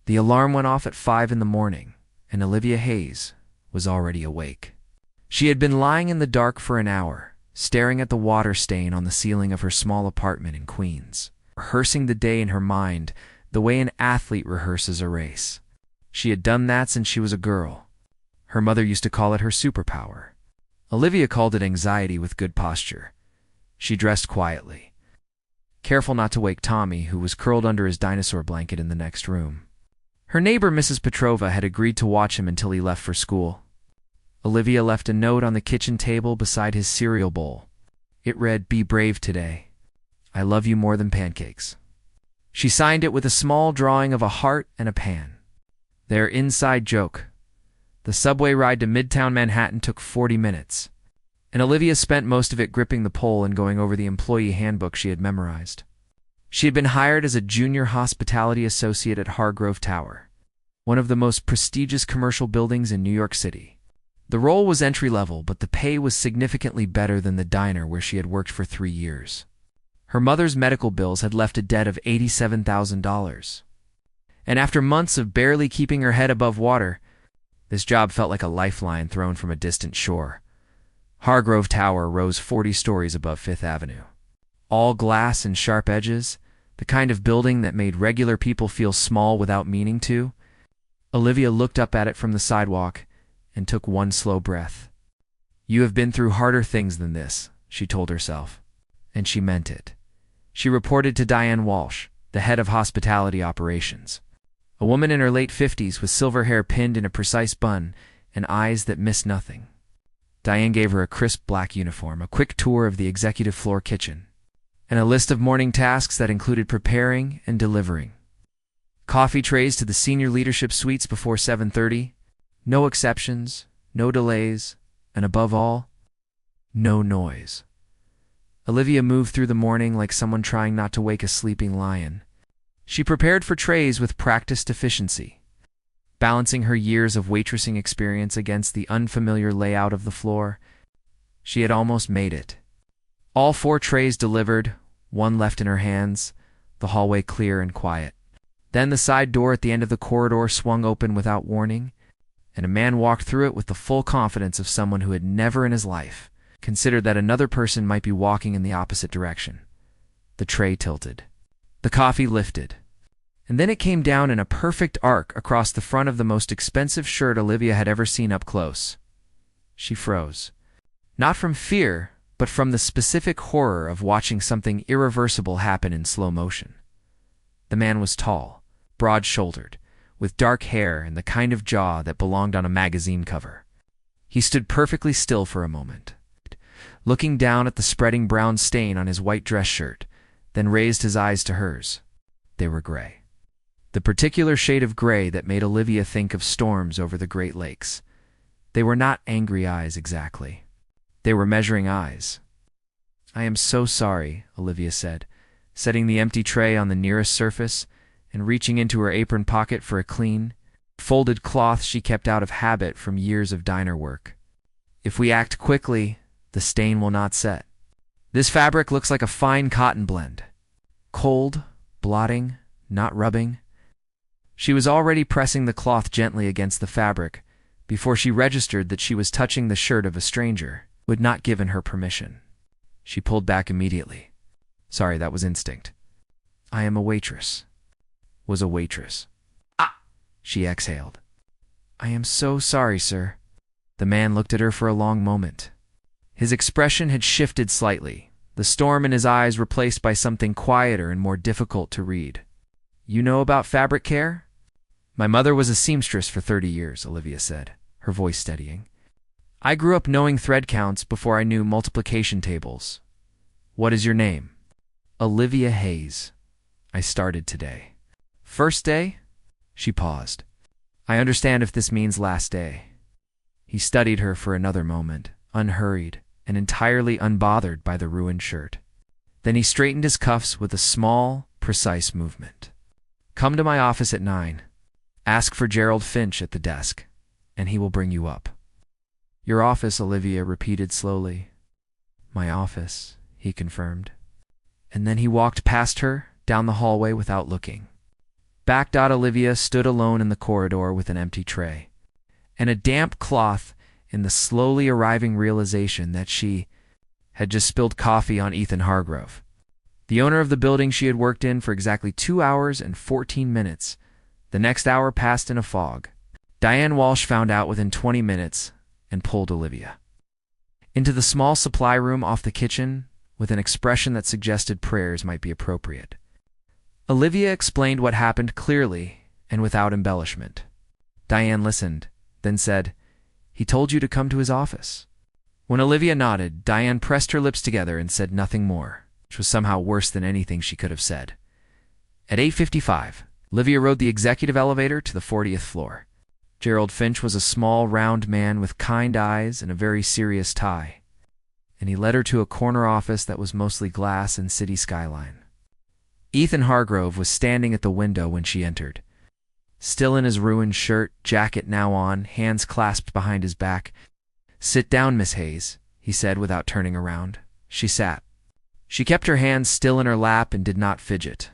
The alarm went off at 5 in the morning, and Olivia Hayes was already awake. She had been lying in the dark for an hour, staring at the water stain on the ceiling of her small apartment in Queens, rehearsing the day in her mind the way an athlete rehearses a race. She had done that since she was a girl. Her mother used to call it her superpower. Olivia called it anxiety with good posture. She dressed quietly, careful not to wake Tommy, who was curled under his dinosaur blanket in the next room. Her neighbor, Mrs. Petrova, had agreed to watch him until he left for school. Olivia left a note on the kitchen table beside his cereal bowl. It read, "Be brave today. I love you more than pancakes." She signed it with a small drawing of a heart and a pan. Their inside joke. The subway ride to Midtown Manhattan took 40 minutes, and Olivia spent most of it gripping the pole and going over the employee handbook she had memorized. She had been hired as a junior hospitality associate at Hargrove Tower, one of the most prestigious commercial buildings in New York City. The role was entry-level, but the pay was significantly better than the diner where she had worked for 3 years. Her mother's medical bills had left a debt of $87,000. And after months of barely keeping her head above water, this job felt like a lifeline thrown from a distant shore. Hargrove Tower rose 40 stories above Fifth Avenue. All glass and sharp edges, the kind of building that made regular people feel small without meaning to. Olivia looked up at it from the sidewalk and took one slow breath. "You have been through harder things than this," she told herself. And she meant it. She reported to Diane Walsh, the head of hospitality operations, a woman in her late 50s with silver hair pinned in a precise bun and eyes that missed nothing. Diane gave her a crisp black uniform, a quick tour of the executive floor kitchen, and a list of morning tasks that included preparing and delivering coffee trays to the senior leadership suites before 7:30, no exceptions, no delays, and above all, no noise. Olivia moved through the morning like someone trying not to wake a sleeping lion. She prepared for trays with practiced efficiency, balancing her years of waitressing experience against the unfamiliar layout of the floor. She had almost made it. All 4 trays delivered, one left in her hands, the hallway clear and quiet. Then the side door at the end of the corridor swung open without warning, and a man walked through it with the full confidence of someone who had never in his life considered that another person might be walking in the opposite direction. The tray tilted. The coffee lifted. And then it came down in a perfect arc across the front of the most expensive shirt Olivia had ever seen up close. She froze. Not from fear, but from the specific horror of watching something irreversible happen in slow motion. The man was tall, broad-shouldered, with dark hair and the kind of jaw that belonged on a magazine cover. He stood perfectly still for a moment, looking down at the spreading brown stain on his white dress shirt, then raised his eyes to hers. They were gray. The particular shade of gray that made Olivia think of storms over the Great Lakes. They were not angry eyes exactly. They were measuring eyes. "I am so sorry," Olivia said, setting the empty tray on the nearest surface and reaching into her apron pocket for a clean, folded cloth she kept out of habit from years of diner work. "If we act quickly, the stain will not set. This fabric looks like a fine cotton blend. Cold, blotting, not rubbing." She was already pressing the cloth gently against the fabric before she registered that she was touching the shirt of a stranger who had not given her permission. She pulled back immediately. "Sorry, that was instinct. I am a waitress." Was a waitress. "Ah!" she exhaled. "I am so sorry, sir." The man looked at her for a long moment. His expression had shifted slightly, the storm in his eyes replaced by something quieter and more difficult to read. "You know about fabric care?" "My mother was a seamstress for 30 years, Olivia said, her voice steadying. "I grew up knowing thread counts before I knew multiplication tables." "What is your name?" "Olivia Hayes. I started today." "First day?" She paused. "I understand if this means last day." He studied her for another moment, unhurried and entirely unbothered by the ruined shirt. Then he straightened his cuffs with a small, precise movement. "Come to my office at 9. Ask for Gerald Finch at the desk, and he will bring you up." "Your office," Olivia repeated slowly. "My office," he confirmed. And then he walked past her, down the hallway without looking. Olivia stood alone in the corridor with an empty tray and a damp cloth, in the slowly arriving realization that she had just spilled coffee on Ethan Hargrove, the owner of the building she had worked in for exactly 2 hours and 14 minutes. The next hour passed in a fog. Diane Walsh found out within 20 minutes and pulled Olivia into the small supply room off the kitchen with an expression that suggested prayers might be appropriate. Olivia explained what happened clearly and without embellishment. Diane listened, then said, "He told you to come to his office." When Olivia nodded, Diane pressed her lips together and said nothing more, which was somehow worse than anything she could have said. At 8:55, Olivia rode the executive elevator to the 40th floor. Gerald Finch was a small, round man with kind eyes and a very serious tie, and he led her to a corner office that was mostly glass and city skyline. Ethan Hargrove was standing at the window when she entered, still in his ruined shirt, jacket now on, hands clasped behind his back. "Sit down, Miss Hayes," he said without turning around. She sat. She kept her hands still in her lap and did not fidget,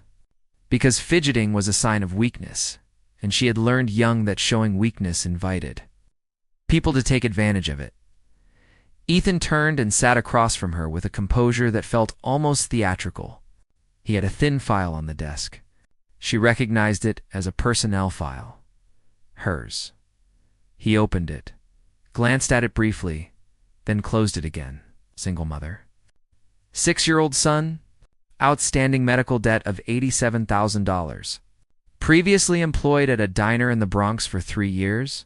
because fidgeting was a sign of weakness, and she had learned young that showing weakness invited people to take advantage of it. Ethan turned and sat across from her with a composure that felt almost theatrical. He had a thin file on the desk. She recognized it as a personnel file. Hers. He opened it, glanced at it briefly, then closed it again. Single mother. 6-year-old son. Outstanding medical debt of $87,000. Previously employed at a diner in the Bronx for 3 years.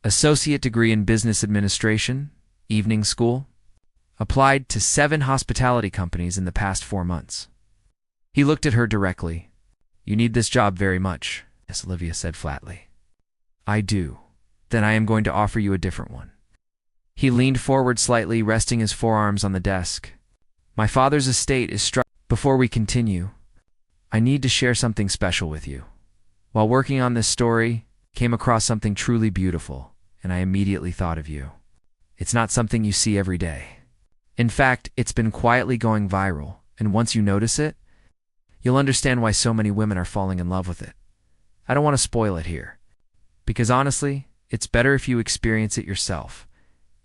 Associate degree in business administration. Evening school. Applied to 7 hospitality companies in the past 4 months. He looked at her directly. "You need this job very much," Miss Olivia said flatly. "I do. Then I am going to offer you a different one." He leaned forward slightly, resting his forearms on the desk. "My father's estate is struck. Before we continue, I need to share something special with you. While working on this story, came across something truly beautiful, and I immediately thought of you. It's not something you see every day. In fact, it's been quietly going viral, and once you notice it, you'll understand why so many women are falling in love with it. I don't want to spoil it here, because honestly, it's better if you experience it yourself.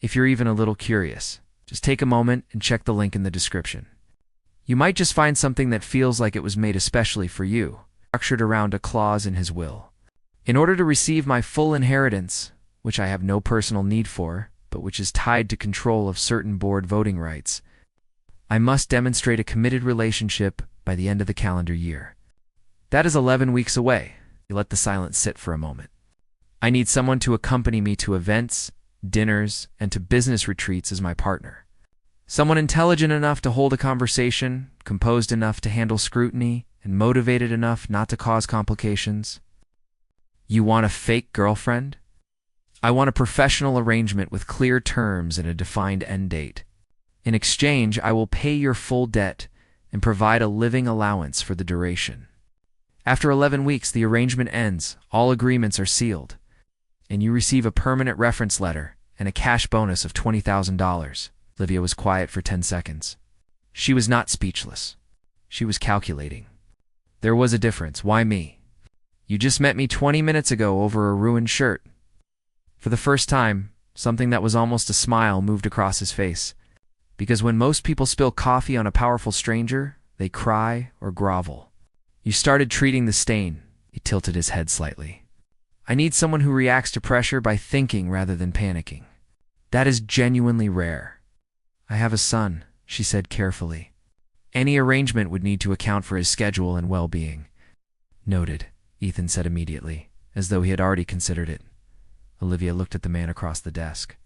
If you're even a little curious, just take a moment and check the link in the description. You might just find something that feels like it was made especially for you, structured around a clause in his will. In order to receive my full inheritance, which I have no personal need for, but which is tied to control of certain board voting rights, I must demonstrate a committed relationship by the end of the calendar year. That is 11 weeks away." He let the silence sit for a moment. "I need someone to accompany me to events, dinners, and to business retreats as my partner. Someone intelligent enough to hold a conversation, composed enough to handle scrutiny, and motivated enough not to cause complications." "You want a fake girlfriend?" "I want a professional arrangement with clear terms and a defined end date. In exchange, I will pay your full debt and provide a living allowance for the duration. After 11 weeks, the arrangement ends, all agreements are sealed, and you receive a permanent reference letter and a cash bonus of $20,000. Olivia was quiet for 10 seconds. She was not speechless. She was calculating. There was a difference. Why me? You just met me 20 minutes ago over a ruined shirt. For the first time, something that was almost a smile moved across his face. Because when most people spill coffee on a powerful stranger, they cry or grovel. You started treating the stain. He tilted his head slightly. I need someone who reacts to pressure by thinking rather than panicking. That is genuinely rare. I have a son, she said carefully. Any arrangement would need to account for his schedule and well-being. Noted, Ethan said immediately, as though he had already considered it. Olivia looked at the man across the desk.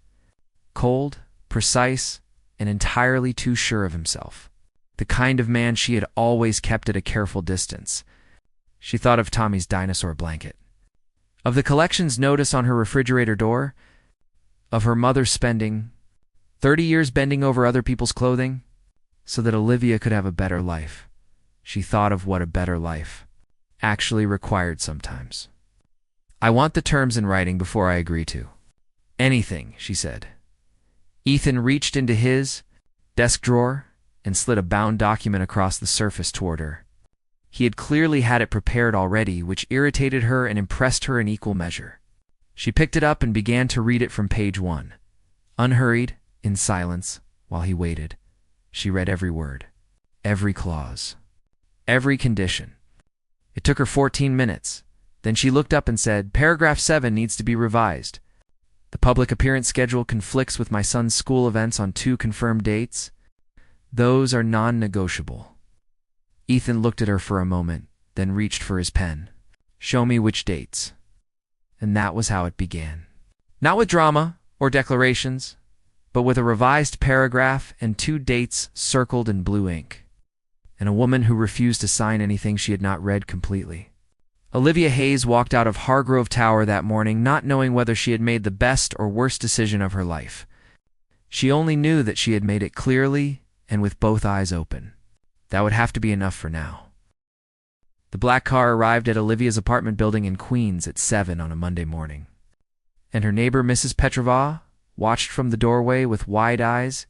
Cold, precise, and entirely too sure of himself. The kind of man she had always kept at a careful distance. She thought of Tommy's dinosaur blanket, of the collections notice on her refrigerator door, of her mother spending 30 years bending over other people's clothing so that Olivia could have a better life. She thought of what a better life actually required sometimes. I want the terms in writing before I agree to anything, she said. Ethan reached into his desk drawer and slid a bound document across the surface toward her. He had clearly had it prepared already, which irritated her and impressed her in equal measure. She picked it up and began to read it from page 1. Unhurried, in silence, while he waited, she read every word, every clause, every condition. It took her 14 minutes. Then she looked up and said, "Paragraph 7 needs to be revised. The public appearance schedule conflicts with my son's school events on 2 confirmed dates. Those are non-negotiable." Ethan looked at her for a moment, then reached for his pen. "Show me which dates." And that was how it began. Not with drama or declarations, but with a revised paragraph and 2 dates circled in blue ink, and a woman who refused to sign anything she had not read completely. Olivia Hayes walked out of Hargrove Tower that morning not knowing whether she had made the best or worst decision of her life. She only knew that she had made it clearly and with both eyes open. That would have to be enough for now. The black car arrived at Olivia's apartment building in Queens at 7 on a Monday morning, and her neighbor, Mrs. Petrova, watched from the doorway with wide eyes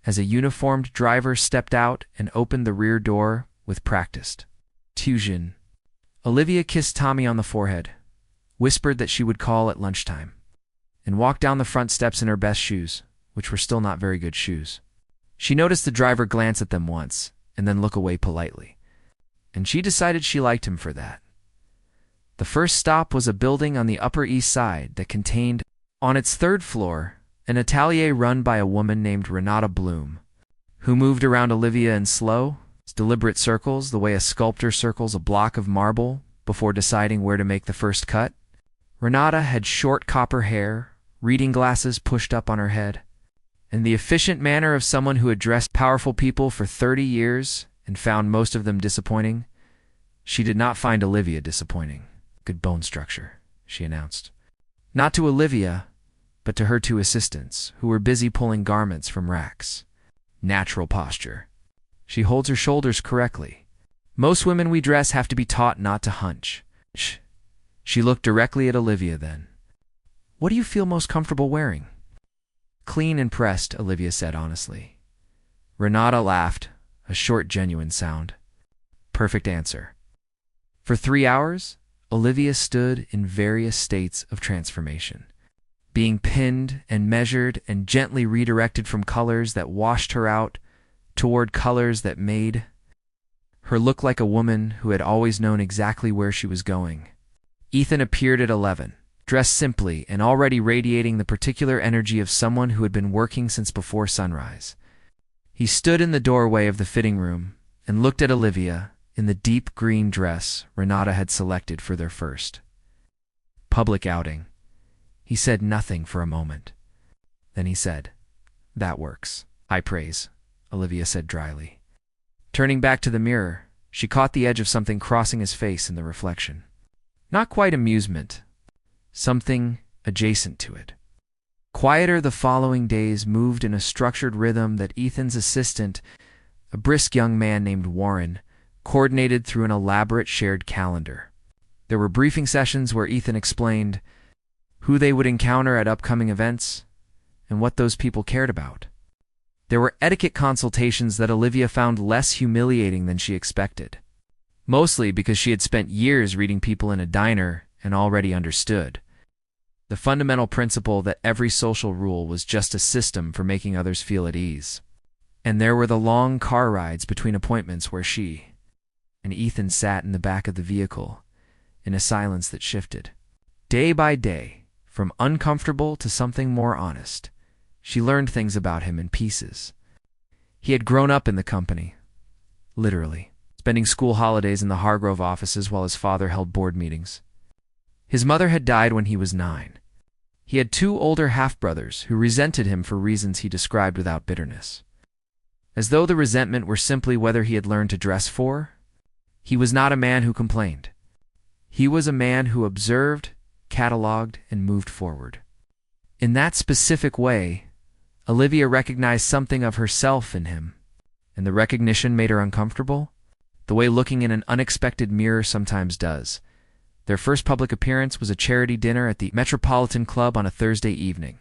as a uniformed driver stepped out and opened the rear door with practiced precision. Olivia kissed Tommy on the forehead, whispered that she would call at lunchtime, and walked down the front steps in her best shoes, which were still not very good shoes. She noticed the driver glance at them once and then look away politely, and she decided she liked him for that. The first stop was a building on the Upper East Side that contained, on its 3rd floor, an atelier run by a woman named Renata Bloom, who moved around Olivia in slow, deliberate circles, the way a sculptor circles a block of marble before deciding where to make the first cut. Renata had short copper hair, reading glasses pushed up on her head, and the efficient manner of someone who had dressed powerful people for 30 years and found most of them disappointing. She did not find Olivia disappointing. "Good bone structure," she announced. Not to Olivia, but to her 2 assistants, who were busy pulling garments from racks. "Natural posture. She holds her shoulders correctly. Most women we dress have to be taught not to hunch." She looked directly at Olivia then. "What do you feel most comfortable wearing?" "Clean and pressed," Olivia said honestly. Renata laughed, a short, genuine sound. "Perfect answer." For 3 hours, Olivia stood in various states of transformation, being pinned and measured and gently redirected from colors that washed her out toward colors that made her look like a woman who had always known exactly where she was going. Ethan appeared at 11, dressed simply and already radiating the particular energy of someone who had been working since before sunrise. He stood in the doorway of the fitting room and looked at Olivia in the deep green dress Renata had selected for their first public outing. He said nothing for a moment. Then he said, "That works. High praise," Olivia said dryly. Turning back to the mirror, she caught the edge of something crossing his face in the reflection. Not quite amusement, something adjacent to it. Quieter the following days moved in a structured rhythm that Ethan's assistant, a brisk young man named Warren, coordinated through an elaborate shared calendar. There were briefing sessions where Ethan explained who they would encounter at upcoming events and what those people cared about. There were etiquette consultations that Olivia found less humiliating than she expected, mostly because she had spent years reading people in a diner and already understood the fundamental principle that every social rule was just a system for making others feel at ease. And there were the long car rides between appointments where she and Ethan sat in the back of the vehicle in a silence that shifted. Day by day, from uncomfortable to something more honest, she learned things about him in pieces. He had grown up in the company, literally, spending school holidays in the Hargrove offices while his father held board meetings. His mother had died when he was 9. He had 2 older half-brothers who resented him for reasons he described without bitterness. As though the resentment were simply whether he had learned to dress for, he was not a man who complained. He was a man who observed, cataloged, and moved forward. In that specific way, Olivia recognized something of herself in him, and the recognition made her uncomfortable, the way looking in an unexpected mirror sometimes does. Their first public appearance was a charity dinner at the Metropolitan Club on a Thursday evening.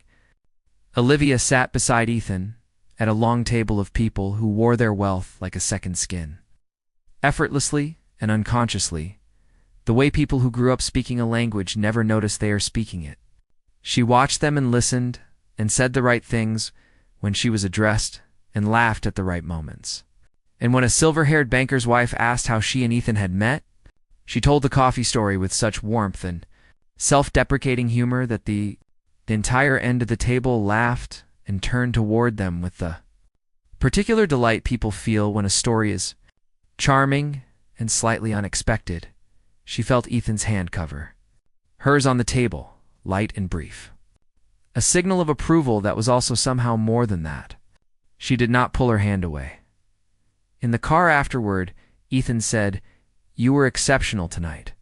Olivia sat beside Ethan at a long table of people who wore their wealth like a second skin. Effortlessly, and unconsciously, the way people who grew up speaking a language never notice they are speaking it. She watched them and listened, and said the right things when she was addressed, and laughed at the right moments. And when a silver-haired banker's wife asked how she and Ethan had met, she told the coffee story with such warmth and self-deprecating humor that the entire end of the table laughed and turned toward them with the particular delight people feel when a story is charming and slightly unexpected. She felt Ethan's hand cover hers on the table, light and brief. A signal of approval that was also somehow more than that. She did not pull her hand away. In the car afterward, Ethan said, "You were exceptional tonight."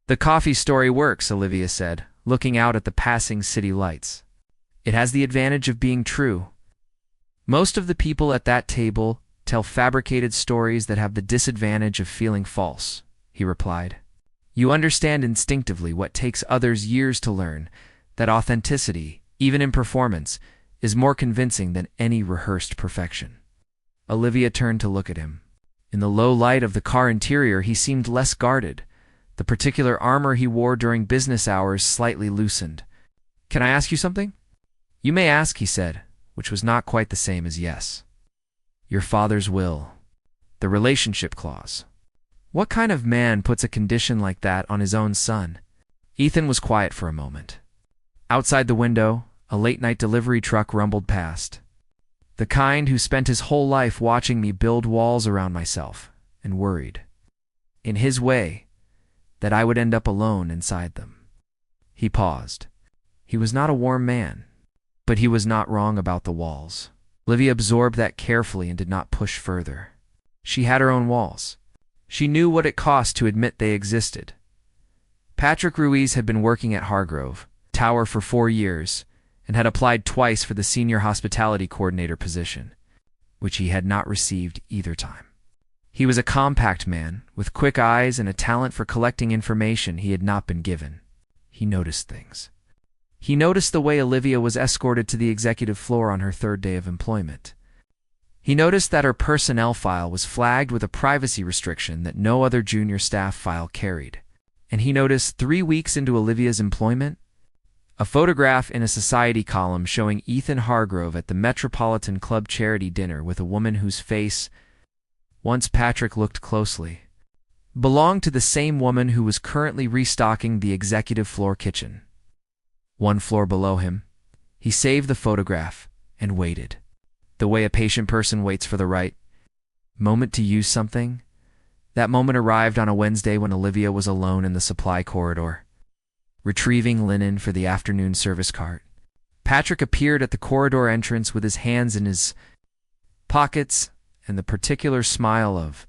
"The coffee story works," Olivia said, looking out at the passing city lights. "It has the advantage of being true. Most of the people at that table tell fabricated stories that have the disadvantage of feeling false," he replied. "You understand instinctively what takes others years to learn, that authenticity, even in performance, is more convincing than any rehearsed perfection." Olivia turned to look at him. In the low light of the car interior, he seemed less guarded. The particular armor he wore during business hours slightly loosened. "Can I ask you something?" "You may ask," he said, which was not quite the same as yes. "Your father's will. The relationship clause. What kind of man puts a condition like that on his own son?" Ethan was quiet for a moment. Outside the window, a late-night delivery truck rumbled past. The kind who spent his whole life watching me build walls around myself, and worried, in his way, that I would end up alone inside them. He paused. He was not a warm man, but he was not wrong about the walls. Olivia absorbed that carefully and did not push further. She had her own walls. She knew what it cost to admit they existed. Patrick Ruiz had been working at Hargrove Tower for 4 years, and had applied twice for the senior hospitality coordinator position, which he had not received either time. He was a compact man, with quick eyes and a talent for collecting information he had not been given. He noticed things. He noticed the way Olivia was escorted to the executive floor on her 3rd day of employment. He noticed that her personnel file was flagged with a privacy restriction that no other junior staff file carried. And he noticed 3 weeks into Olivia's employment, a photograph in a society column showing Ethan Hargrove at the Metropolitan Club charity dinner with a woman whose face, once Patrick looked closely, belonged to the same woman who was currently restocking the executive floor kitchen. 1 floor below him, he saved the photograph and waited, the way a patient person waits for the right moment to use something. That moment arrived on a Wednesday when Olivia was alone in the supply corridor, retrieving linen for the afternoon service cart. Patrick appeared at the corridor entrance with his hands in his pockets and the particular smile of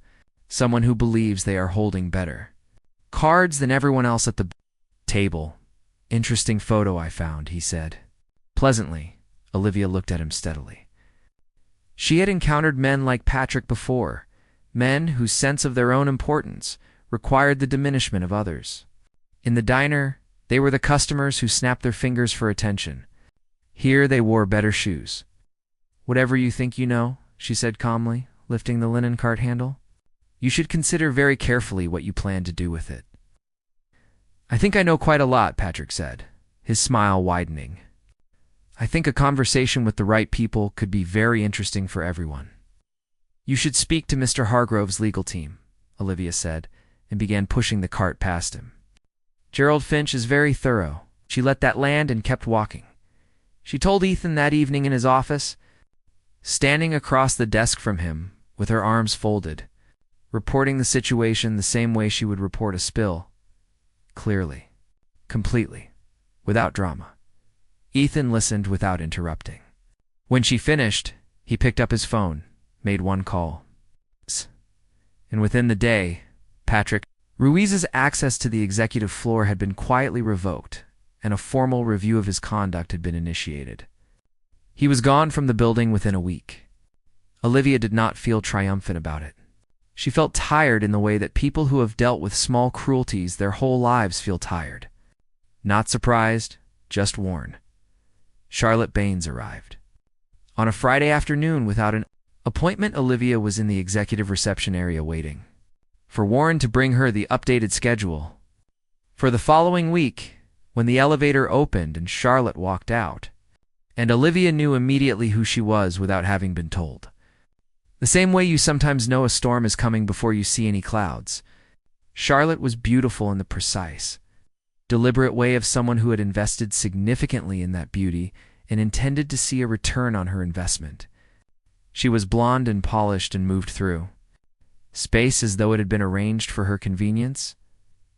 someone who believes they are holding better cards than everyone else at the table. "Interesting photo I found," he said. Pleasantly, Olivia looked at him steadily. She had encountered men like Patrick before, men whose sense of their own importance required the diminishment of others. In the diner, they were the customers who snapped their fingers for attention. Here they wore better shoes. "Whatever you think you know," she said calmly, lifting the linen cart handle, "you should consider very carefully what you plan to do with it." "I think I know quite a lot," Patrick said, his smile widening. "I think a conversation with the right people could be very interesting for everyone." "You should speak to Mr. Hargrove's legal team," Olivia said, and began pushing the cart past him. "Gerald Finch is very thorough." She let that land and kept walking. She told Ethan that evening in his office, standing across the desk from him, with her arms folded, reporting the situation the same way she would report a spill. Clearly, completely, without drama. Ethan listened without interrupting. When she finished, he picked up his phone, made 1 call. And within the day, Patrick Ruiz's access to the executive floor had been quietly revoked, and a formal review of his conduct had been initiated. He was gone from the building within a week. Olivia did not feel triumphant about it. She felt tired in the way that people who have dealt with small cruelties their whole lives feel tired. Not surprised, just worn. Charlotte Baines arrived. On a Friday afternoon without an appointment, Olivia was in the executive reception area waiting. for Warren to bring her the updated schedule. For the following week, when the elevator opened and Charlotte walked out, and Olivia knew immediately who she was without having been told. The same way you sometimes know a storm is coming before you see any clouds. Charlotte was beautiful in the precise, deliberate way of someone who had invested significantly in that beauty and intended to see a return on her investment. She was blonde and polished and moved through space as though it had been arranged for her convenience.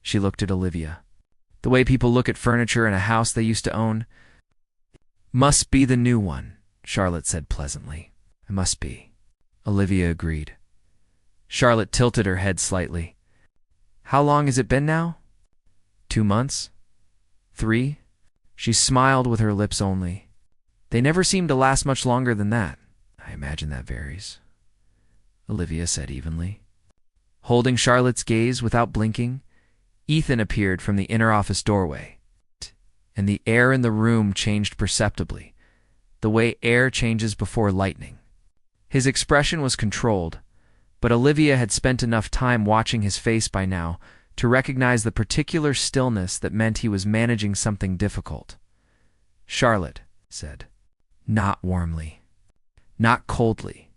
She looked at Olivia. The way people look at furniture in a house they used to own. "Must be the new one," Charlotte said pleasantly. "It must be," Olivia agreed. Charlotte tilted her head slightly. "How long has it been now? 2 months? 3? She smiled with her lips only. "They never seem to last much longer than that." "I imagine that varies," Olivia said evenly. Holding Charlotte's gaze without blinking, Ethan appeared from the inner office doorway, and the air in the room changed perceptibly, the way air changes before lightning. His expression was controlled, but Olivia had spent enough time watching his face by now to recognize the particular stillness that meant he was managing something difficult. "Charlotte," said, not warmly, not coldly,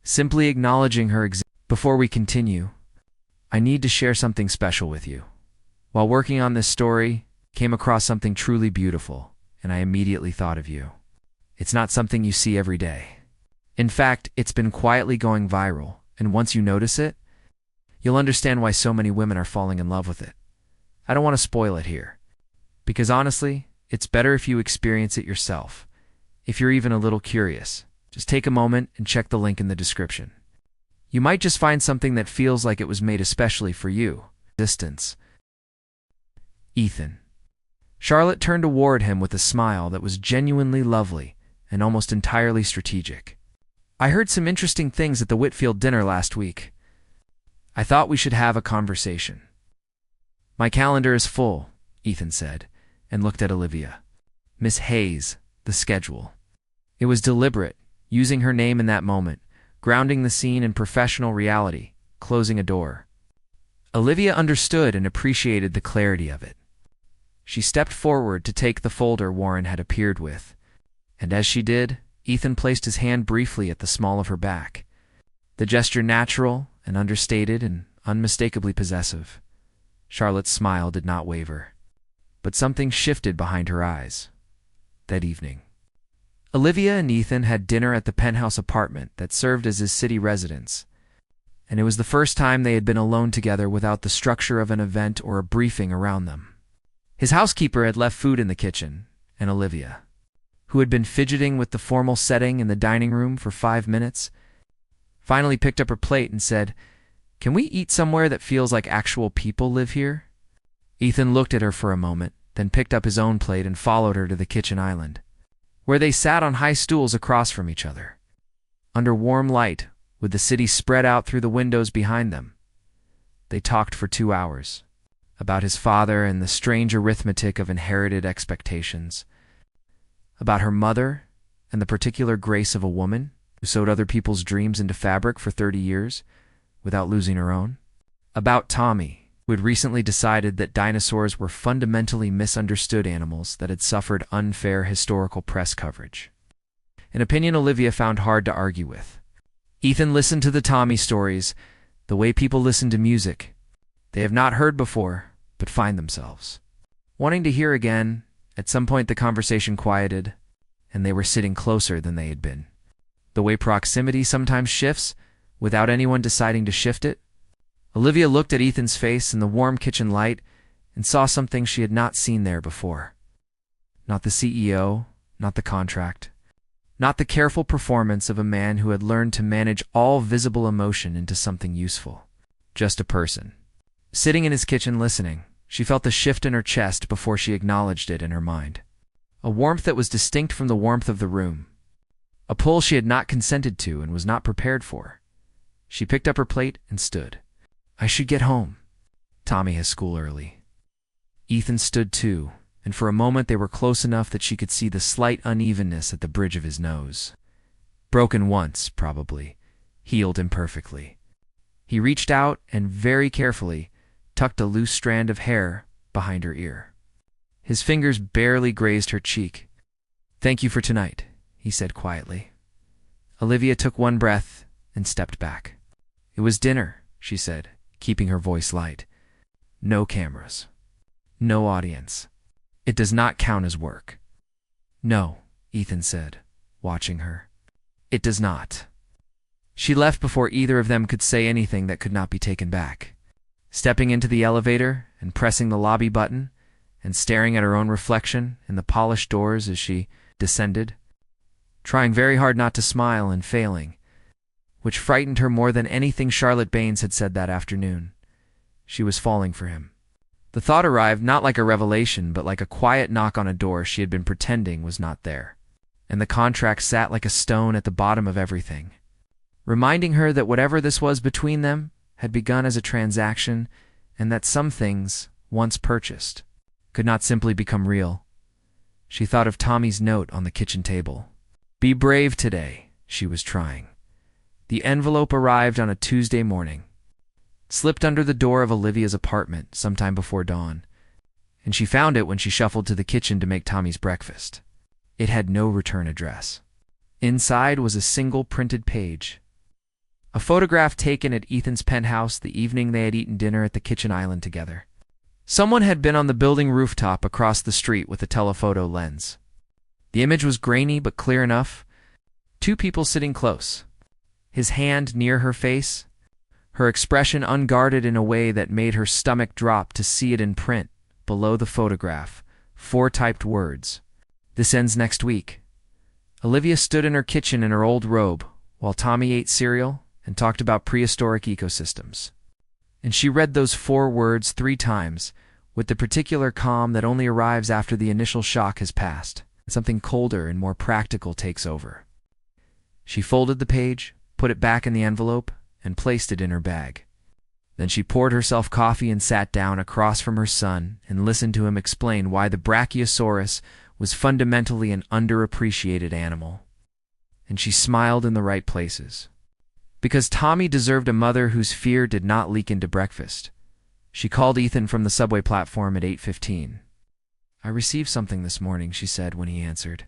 simply acknowledging her existence. "Before we continue, I need to share something special with you. While working on this story, came across something truly beautiful, and I immediately thought of you. It's not something you see every day. In fact, it's been quietly going viral, and once you notice it, you'll understand why so many women are falling in love with it. I don't want to spoil it here, because honestly, it's better if you experience it yourself. If you're even a little curious, just take a moment and check the link in the description. You might just find something that feels like it was made especially for you." Distance. Ethan. Charlotte turned toward him with a smile that was genuinely lovely and almost entirely strategic. "I heard some interesting things at the Whitfield dinner last week. I thought we should have a conversation." "My calendar is full," Ethan said, and looked at Olivia. "Miss Hayes, the schedule." It was deliberate, using her name in that moment, grounding the scene in professional reality, closing a door. Olivia understood and appreciated the clarity of it. She stepped forward to take the folder Warren had appeared with, and as she did, Ethan placed his hand briefly at the small of her back, the gesture natural and understated and unmistakably possessive. Charlotte's smile did not waver, but something shifted behind her eyes. That evening, Olivia and Ethan had dinner at the penthouse apartment that served as his city residence, and it was the first time they had been alone together without the structure of an event or a briefing around them. His housekeeper had left food in the kitchen, and Olivia, who had been fidgeting with the formal setting in the dining room for 5 minutes, finally picked up her plate and said, "Can we eat somewhere that feels like actual people live here?" Ethan looked at her for a moment, then picked up his own plate and followed her to the kitchen island, where they sat on high stools across from each other, under warm light, with the city spread out through the windows behind them. They talked for 2 hours, about his father and the strange arithmetic of inherited expectations, about her mother and the particular grace of a woman who sewed other people's dreams into fabric for 30 years without losing her own, about Tommy, who had recently decided that dinosaurs were fundamentally misunderstood animals that had suffered unfair historical press coverage, an opinion Olivia found hard to argue with. Ethan listened to the Tommy stories the way people listen to music they have not heard before but find themselves wanting to hear again. At some point the conversation quieted, and they were sitting closer than they had been. The way proximity sometimes shifts without anyone deciding to shift it. Olivia looked at Ethan's face in the warm kitchen light and saw something she had not seen there before. Not the CEO, not the contract, not the careful performance of a man who had learned to manage all visible emotion into something useful. Just a person. Sitting in his kitchen listening, she felt the shift in her chest before she acknowledged it in her mind. A warmth that was distinct from the warmth of the room. A pull she had not consented to and was not prepared for. She picked up her plate and stood. "I should get home. Tommy has school early." Ethan stood too, and for a moment they were close enough that she could see the slight unevenness at the bridge of his nose. Broken once, probably. Healed imperfectly. He reached out and very carefully tucked a loose strand of hair behind her ear. His fingers barely grazed her cheek. "Thank you for tonight," he said quietly. Olivia took one breath and stepped back. "It was dinner," she said, keeping her voice light. "No cameras. No audience. It does not count as work." "No," Ethan said, watching her. "It does not." She left before either of them could say anything that could not be taken back. Stepping into the elevator and pressing the lobby button and staring at her own reflection in the polished doors as she descended, trying very hard not to smile and failing, which frightened her more than anything Charlotte Baines had said that afternoon. She was falling for him. The thought arrived not like a revelation, but like a quiet knock on a door she had been pretending was not there. And the contract sat like a stone at the bottom of everything, reminding her that whatever this was between them had begun as a transaction, and that some things, once purchased, could not simply become real. She thought of Tommy's note on the kitchen table. "Be brave today," she was trying. The envelope arrived on a Tuesday morning, slipped under the door of Olivia's apartment sometime before dawn, and she found it when she shuffled to the kitchen to make Tommy's breakfast. It had no return address. Inside was a single printed page. A photograph taken at Ethan's penthouse the evening they had eaten dinner at the kitchen island together. Someone had been on the building rooftop across the street with a telephoto lens. The image was grainy but clear enough. Two people sitting close, his hand near her face, her expression unguarded in a way that made her stomach drop to see it in print. Below the photograph, 4 typed words. "This ends next week." Olivia stood in her kitchen in her old robe while Tommy ate cereal and talked about prehistoric ecosystems. And she read those 4 words 3 times with the particular calm that only arrives after the initial shock has passed. Something colder and more practical takes over. She folded the page, put it back in the envelope, and placed it in her bag. Then she poured herself coffee and sat down across from her son and listened to him explain why the Brachiosaurus was fundamentally an underappreciated animal. And she smiled in the right places. Because Tommy deserved a mother whose fear did not leak into breakfast. She called Ethan from the subway platform at 8:15. "I received something this morning," she said when he answered.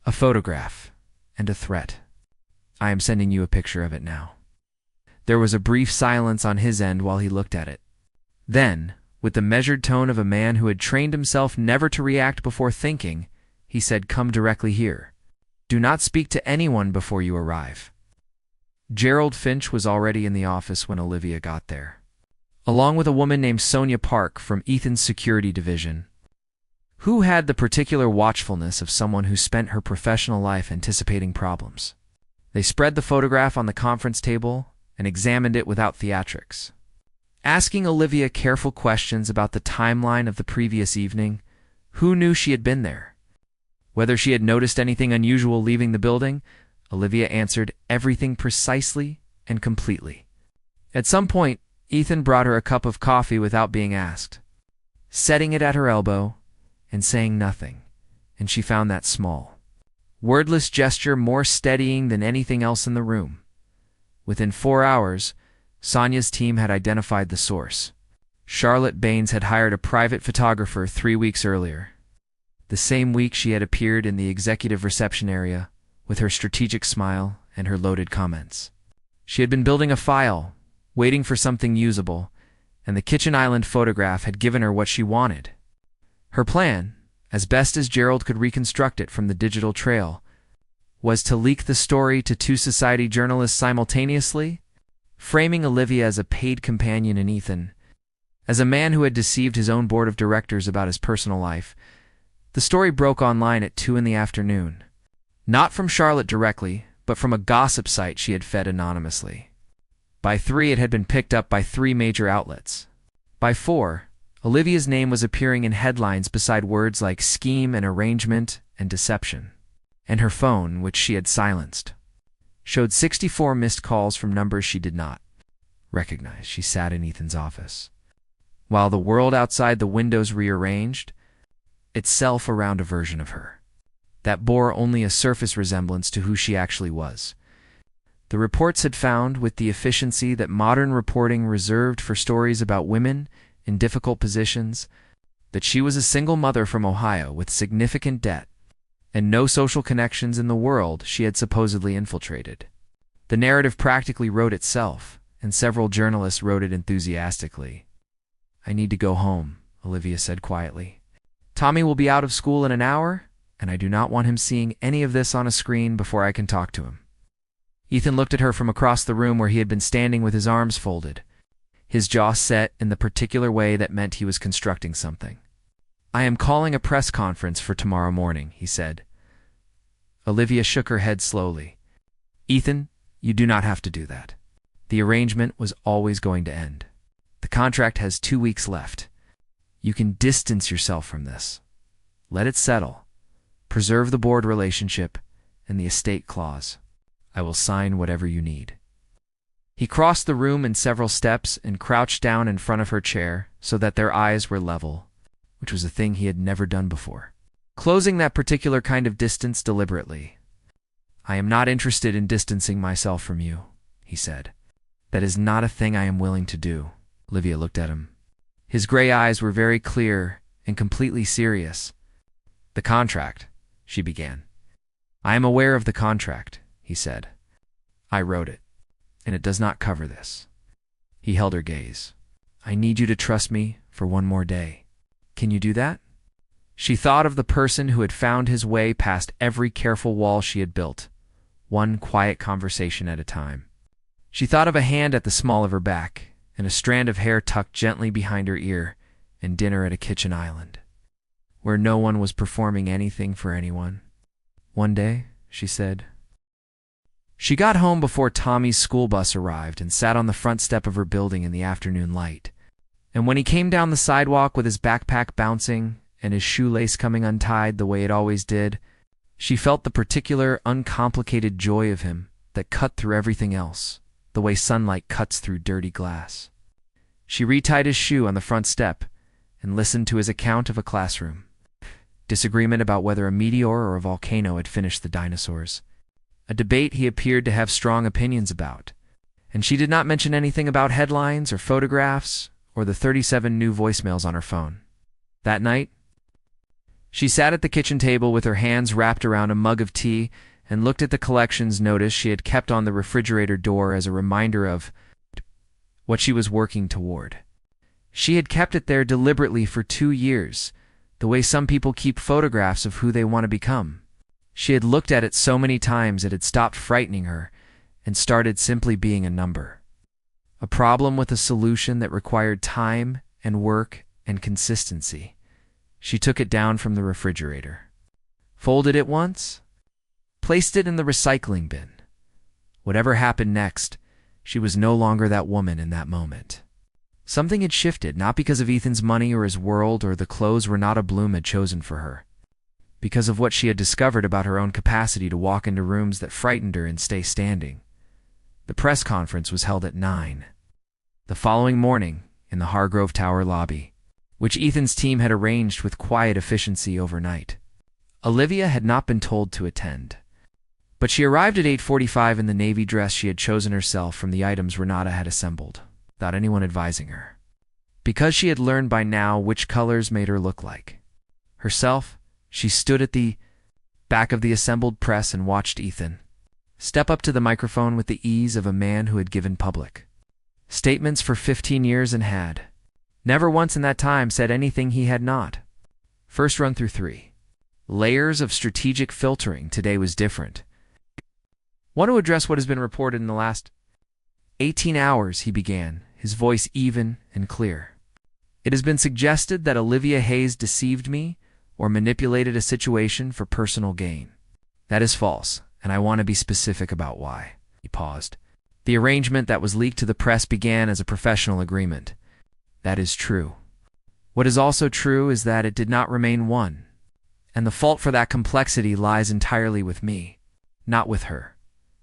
"A photograph and a threat. I am sending you a picture of it now." There was a brief silence on his end while he looked at it. Then, with the measured tone of a man who had trained himself never to react before thinking, he said, "Come directly here. Do not speak to anyone before you arrive." Gerald Finch was already in the office when Olivia got there, along with a woman named Sonia Park from Ethan's security division, who had the particular watchfulness of someone who spent her professional life anticipating problems. They spread the photograph on the conference table and examined it without theatrics, asking Olivia careful questions about the timeline of the previous evening, who knew she had been there, whether she had noticed anything unusual leaving the building. Olivia answered everything precisely and completely. At some point, Ethan brought her a cup of coffee without being asked, setting it at her elbow and saying nothing, and she found that small, wordless gesture more steadying than anything else in the room. Within 4 hours, Sonia's team had identified the source. Charlotte Baines had hired a private photographer 3 weeks earlier. The same week she had appeared in the executive reception area with her strategic smile and her loaded comments. She had been building a file, waiting for something usable, and the kitchen island photograph had given her what she wanted. Her plan, as best as Gerald could reconstruct it from the digital trail, was to leak the story to 2 society journalists simultaneously, framing Olivia as a paid companion in Ethan, as a man who had deceived his own board of directors about his personal life. The story broke online at 2 in the afternoon, not from Charlotte directly, but from a gossip site she had fed anonymously. By 3, it had been picked up by 3 major outlets. By 4, Olivia's name was appearing in headlines beside words like scheme and arrangement and deception. And her phone, which she had silenced, showed 64 missed calls from numbers she did not recognize. She sat in Ethan's office, while the world outside the windows rearranged itself around a version of her that bore only a surface resemblance to who she actually was. The reports had found, with the efficiency that modern reporting reserved for stories about women in difficult positions, that she was a single mother from Ohio with significant debt and no social connections in the world she had supposedly infiltrated. The narrative practically wrote itself, and several journalists wrote it enthusiastically. "I need to go home," Olivia said quietly. "Tommy will be out of school in an hour, and I do not want him seeing any of this on a screen before I can talk to him." Ethan looked at her from across the room where he had been standing with his arms folded, his jaw set in the particular way that meant he was constructing something. "I am calling a press conference for tomorrow morning," he said. Olivia shook her head slowly. "Ethan, you do not have to do that. The arrangement was always going to end. The contract has 2 weeks left. You can distance yourself from this. Let it settle. Preserve the board relationship and the estate clause. I will sign whatever you need." He crossed the room in several steps and crouched down in front of her chair so that their eyes were level, which was a thing he had never done before, closing that particular kind of distance deliberately. "I am not interested in distancing myself from you," he said. "That is not a thing I am willing to do." Olivia looked at him. His gray eyes were very clear and completely serious. "The contract," she began. "I am aware of the contract," he said. "I wrote it, and it does not cover this." He held her gaze. "I need you to trust me for one more day. Can you do that?" She thought of the person who had found his way past every careful wall she had built, one quiet conversation at a time. She thought of a hand at the small of her back, and a strand of hair tucked gently behind her ear, and dinner at a kitchen island, where no one was performing anything for anyone. "One day," she said. She got home before Tommy's school bus arrived and sat on the front step of her building in the afternoon light. And when he came down the sidewalk with his backpack bouncing and his shoelace coming untied the way it always did, she felt the particular uncomplicated joy of him that cut through everything else, the way sunlight cuts through dirty glass. She retied his shoe on the front step and listened to his account of a classroom. Disagreement about whether a meteor or a volcano had finished the dinosaurs. A debate he appeared to have strong opinions about. And she did not mention anything about headlines or photographs or the 37 new voicemails on her phone. That night, she sat at the kitchen table with her hands wrapped around a mug of tea and looked at the collections notice she had kept on the refrigerator door as a reminder of what she was working toward. She had kept it there deliberately for 2 years, the way some people keep photographs of who they want to become. She had looked at it so many times it had stopped frightening her and started simply being a number. A problem with a solution that required time and work and consistency. She took it down from the refrigerator, folded it once, placed it in the recycling bin. Whatever happened next, she was no longer that woman in that moment. Something had shifted, not because of Ethan's money or his world or the clothes Renata Bloom had chosen for her, because of what she had discovered about her own capacity to walk into rooms that frightened her and stay standing. The press conference was held at 9. The following morning, in the Hargrove Tower lobby, which Ethan's team had arranged with quiet efficiency overnight. Olivia had not been told to attend, but she arrived at 8:45 in the navy dress she had chosen herself from the items Renata had assembled, without anyone advising her. Because she had learned by now which colors made her look like herself, she stood at the back of the assembled press and watched Ethan step up to the microphone with the ease of a man who had given public statements for 15 years and had never once in that time said anything he had not. First run through 3 layers of strategic filtering. Today was different. Want to address what has been reported in the last 18 hours, he began, his voice even and clear. It has been suggested that Olivia Hayes deceived me or manipulated a situation for personal gain. That is false, and I want to be specific about why. He paused. The arrangement that was leaked to the press began as a professional agreement. That is true. What is also true is that it did not remain one, and the fault for that complexity lies entirely with me, not with her.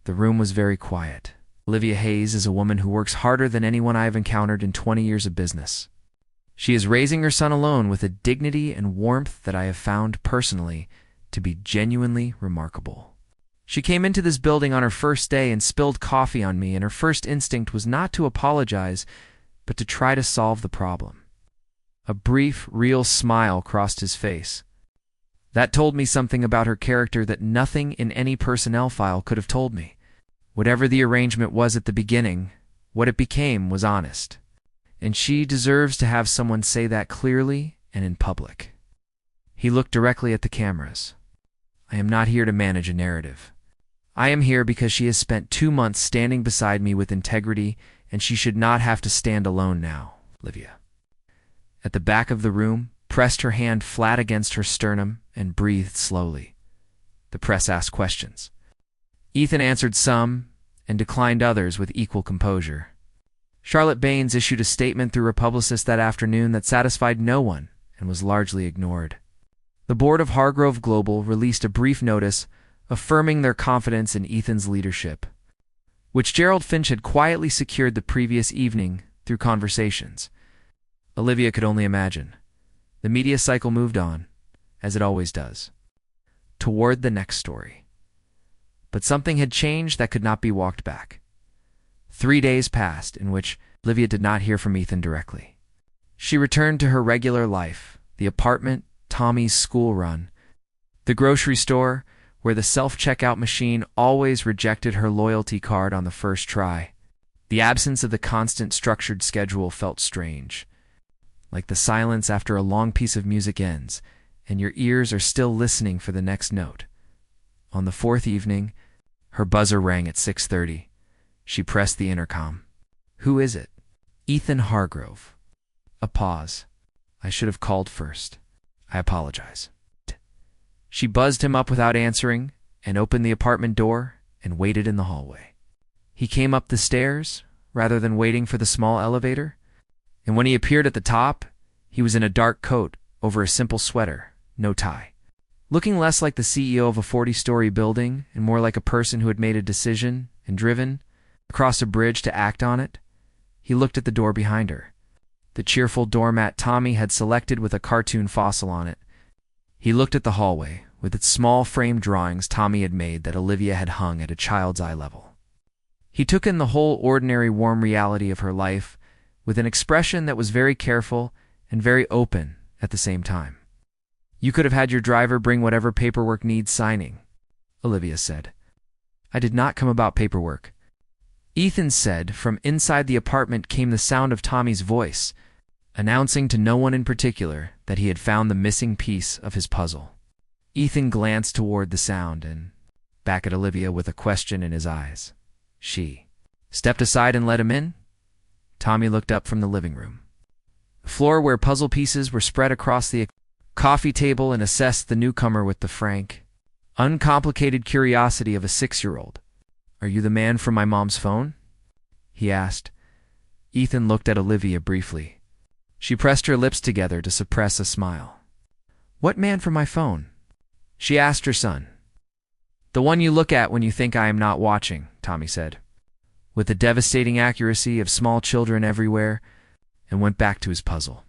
The room was very quiet. Olivia Hayes is a woman who works harder than anyone I have encountered in 20 years of business. She is raising her son alone with a dignity and warmth that I have found personally to be genuinely remarkable. She came into this building on her first day and spilled coffee on me, and her first instinct was not to apologize, but to try to solve the problem. A brief, real smile crossed his face. That told me something about her character that nothing in any personnel file could have told me. Whatever the arrangement was at the beginning, what it became was honest. And she deserves to have someone say that clearly and in public. He looked directly at the cameras. I am not here to manage a narrative. I am here because she has spent 2 months standing beside me with integrity, and she should not have to stand alone now, Olivia. At the back of the room, pressed her hand flat against her sternum and breathed slowly. The press asked questions. Ethan answered some and declined others with equal composure. Charlotte Baines issued a statement through her publicist that afternoon that satisfied no one and was largely ignored. The board of Hargrove Global released a brief notice affirming their confidence in Ethan's leadership, which Gerald Finch had quietly secured the previous evening through conversations. Olivia could only imagine. The media cycle moved on, as it always does, toward the next story. But something had changed that could not be walked back. 3 days passed in which Olivia did not hear from Ethan directly. She returned to her regular life, the apartment, Tommy's school run, the grocery store, where the self-checkout machine always rejected her loyalty card on the first try. The absence of the constant structured schedule felt strange, like the silence after a long piece of music ends, and your ears are still listening for the next note. On the 4th evening, her buzzer rang at 6:30. She pressed the intercom. Who is it? Ethan Hargrove. A pause. I should have called first. I apologize. She buzzed him up without answering and opened the apartment door and waited in the hallway. He came up the stairs rather than waiting for the small elevator, and when he appeared at the top, he was in a dark coat over a simple sweater, no tie. Looking less like the CEO of a 40-story building and more like a person who had made a decision and driven across a bridge to act on it, he looked at the door behind her. The cheerful doormat Tommy had selected with a cartoon fossil on it. He looked at the hallway, with its small frame drawings Tommy had made that Olivia had hung at a child's eye level. He took in the whole ordinary warm reality of her life with an expression that was very careful and very open at the same time. You could have had your driver bring whatever paperwork needs signing, Olivia said. I did not come about paperwork. Ethan said. From inside the apartment came the sound of Tommy's voice, announcing to no one in particular that he had found the missing piece of his puzzle. Ethan glanced toward the sound and back at Olivia with a question in his eyes. She stepped aside and let him in. Tommy looked up from the living room. The floor where puzzle pieces were spread across the coffee table and assessed the newcomer with the frank, uncomplicated curiosity of a 6-year-old. Are you the man from my mom's phone? He asked. Ethan looked at Olivia briefly. She pressed her lips together to suppress a smile. What man from my phone? She asked her son. The one you look at when you think I am not watching, Tommy said, with the devastating accuracy of small children everywhere, and went back to his puzzle.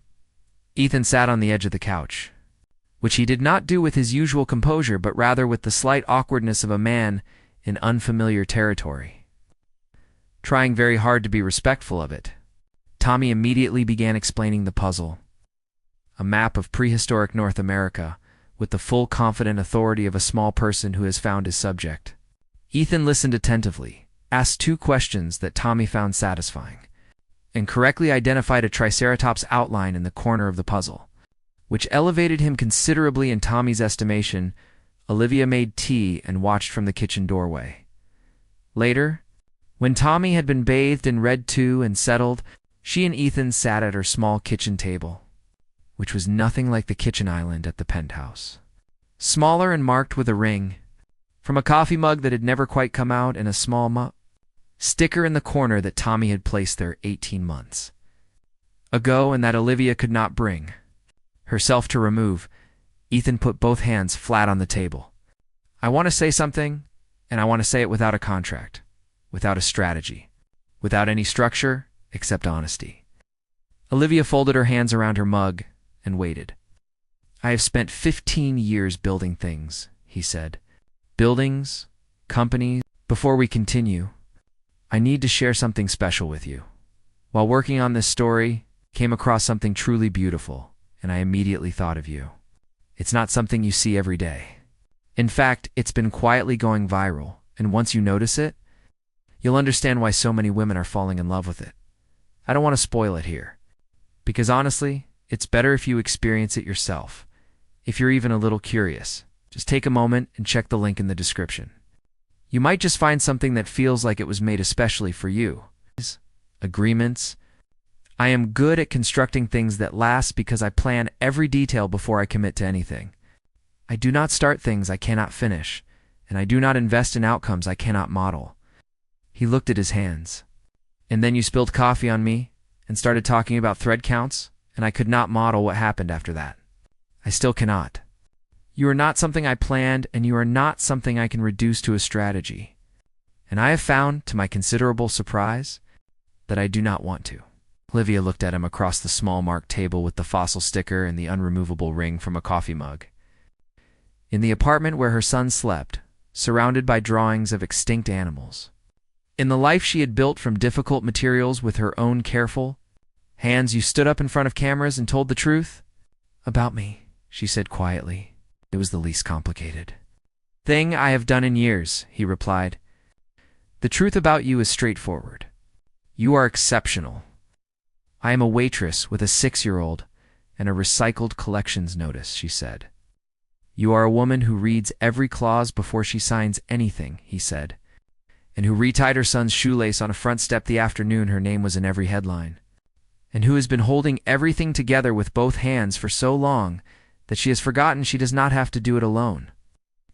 Ethan sat on the edge of the couch, which he did not do with his usual composure, but rather with the slight awkwardness of a man in unfamiliar territory. Trying very hard to be respectful of it, Tommy immediately began explaining the puzzle. A map of prehistoric North America, with the full confident authority of a small person who has found his subject. Ethan listened attentively, asked 2 questions that Tommy found satisfying, and correctly identified a triceratops outline in the corner of the puzzle, which elevated him considerably in Tommy's estimation. Olivia made tea and watched from the kitchen doorway. Later, when Tommy had been bathed and read to and settled, she and Ethan sat at her small kitchen table, which was nothing like the kitchen island at the penthouse. Smaller and marked with a ring, from a coffee mug that had never quite come out, and a small sticker in the corner that Tommy had placed there 18 months ago and that Olivia could not bring herself to remove. Ethan put both hands flat on the table. I want to say something, and I want to say it without a contract, without a strategy, without any structure except honesty. Olivia folded her hands around her mug and waited. I have spent 15 years building things, he said. Buildings, companies. Before we continue, I need to share something special with you. While working on this story, I came across something truly beautiful, and I immediately thought of you. It's not something you see every day. In fact, it's been quietly going viral, and once you notice it, you'll understand why so many women are falling in love with it. I don't want to spoil it here, because honestly, it's better if you experience it yourself. If you're even a little curious, just take a moment and check the link in the description. You might just find something that feels like it was made especially for you. Agreements. I am good at constructing things that last because I plan every detail before I commit to anything. I do not start things I cannot finish, and I do not invest in outcomes I cannot model. He looked at his hands. And then you spilled coffee on me and started talking about thread counts, and I could not model what happened after that. I still cannot. You are not something I planned, and you are not something I can reduce to a strategy. And I have found, to my considerable surprise, that I do not want to. Olivia looked at him across the small marked table with the fossil sticker and the unremovable ring from a coffee mug. In the apartment where her son slept, surrounded by drawings of extinct animals. In the life she had built from difficult materials with her own careful hands, you stood up in front of cameras and told the truth? About me, she said quietly. It was the least complicated thing I have done in years, he replied. The truth about you is straightforward. You are exceptional. I am a waitress with a 6-year-old and a recycled collections notice, she said. You are a woman who reads every clause before she signs anything, he said, and who retied her son's shoelace on a front step the afternoon her name was in every headline, and who has been holding everything together with both hands for so long that she has forgotten she does not have to do it alone.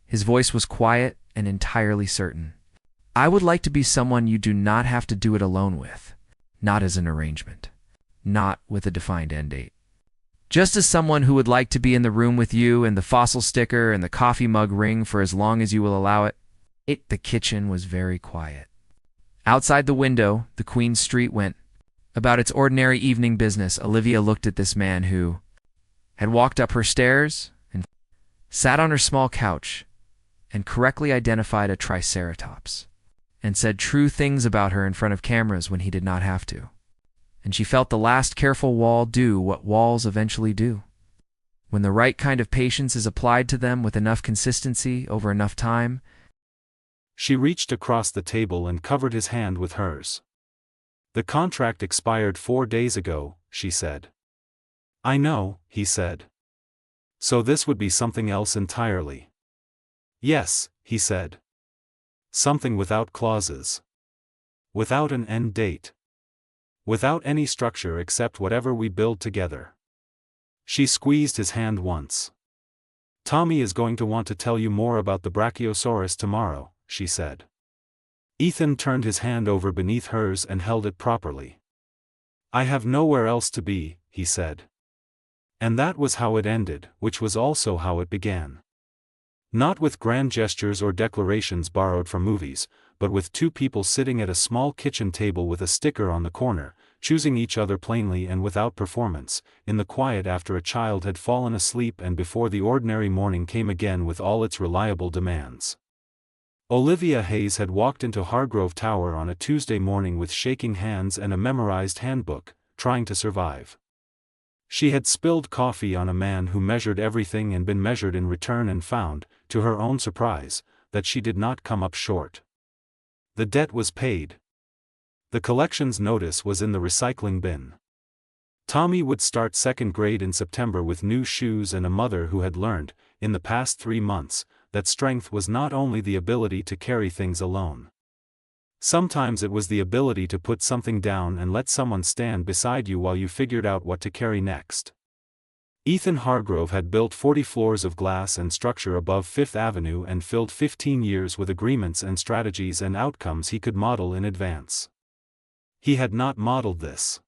His voice was quiet and entirely certain. I would like to be someone you do not have to do it alone with, not as an arrangement, not with a defined end date. Just as someone who would like to be in the room with you and the fossil sticker and the coffee mug ring for as long as you will allow it. The kitchen was very quiet. Outside the window, the Queen Street went about its ordinary evening business. Olivia looked at this man who had walked up her stairs and sat on her small couch and correctly identified a triceratops and said true things about her in front of cameras when he did not have to. And she felt the last careful wall do what walls eventually do. When the right kind of patience is applied to them with enough consistency over enough time. She reached across the table and covered his hand with hers. The contract expired 4 days ago, she said. I know, he said. So this would be something else entirely. Yes, he said. Something without clauses. Without an end date. Without any structure except whatever we build together. She squeezed his hand once. Tommy is going to want to tell you more about the Brachiosaurus tomorrow, she said. Ethan turned his hand over beneath hers and held it properly. I have nowhere else to be, he said. And that was how it ended, which was also how it began. Not with grand gestures or declarations borrowed from movies, but with two people sitting at a small kitchen table with a sticker on the corner, choosing each other plainly and without performance, in the quiet after a child had fallen asleep and before the ordinary morning came again with all its reliable demands. Olivia Hayes had walked into Hargrove Tower on a Tuesday morning with shaking hands and a memorized handbook, trying to survive. She had spilled coffee on a man who measured everything and been measured in return and found, to her own surprise, that she did not come up short. The debt was paid. The collections notice was in the recycling bin. Tommy would start 2nd grade in September with new shoes and a mother who had learned, in the past 3 months, that strength was not only the ability to carry things alone. Sometimes it was the ability to put something down and let someone stand beside you while you figured out what to carry next. Ethan Hargrove had built 40 floors of glass and structure above 5th Avenue and filled 15 years with agreements and strategies and outcomes he could model in advance. He had not modeled this.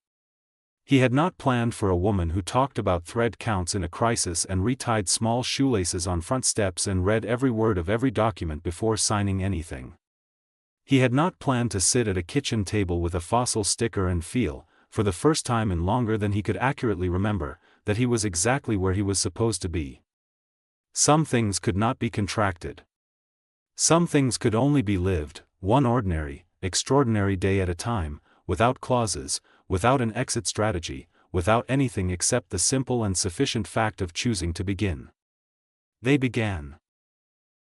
He had not planned for a woman who talked about thread counts in a crisis and retied small shoelaces on front steps and read every word of every document before signing anything. He had not planned to sit at a kitchen table with a fossil sticker and feel, for the first time in longer than he could accurately remember, that he was exactly where he was supposed to be. Some things could not be contracted. Some things could only be lived, one ordinary, extraordinary day at a time, without clauses, without an exit strategy, without anything except the simple and sufficient fact of choosing to begin. They began.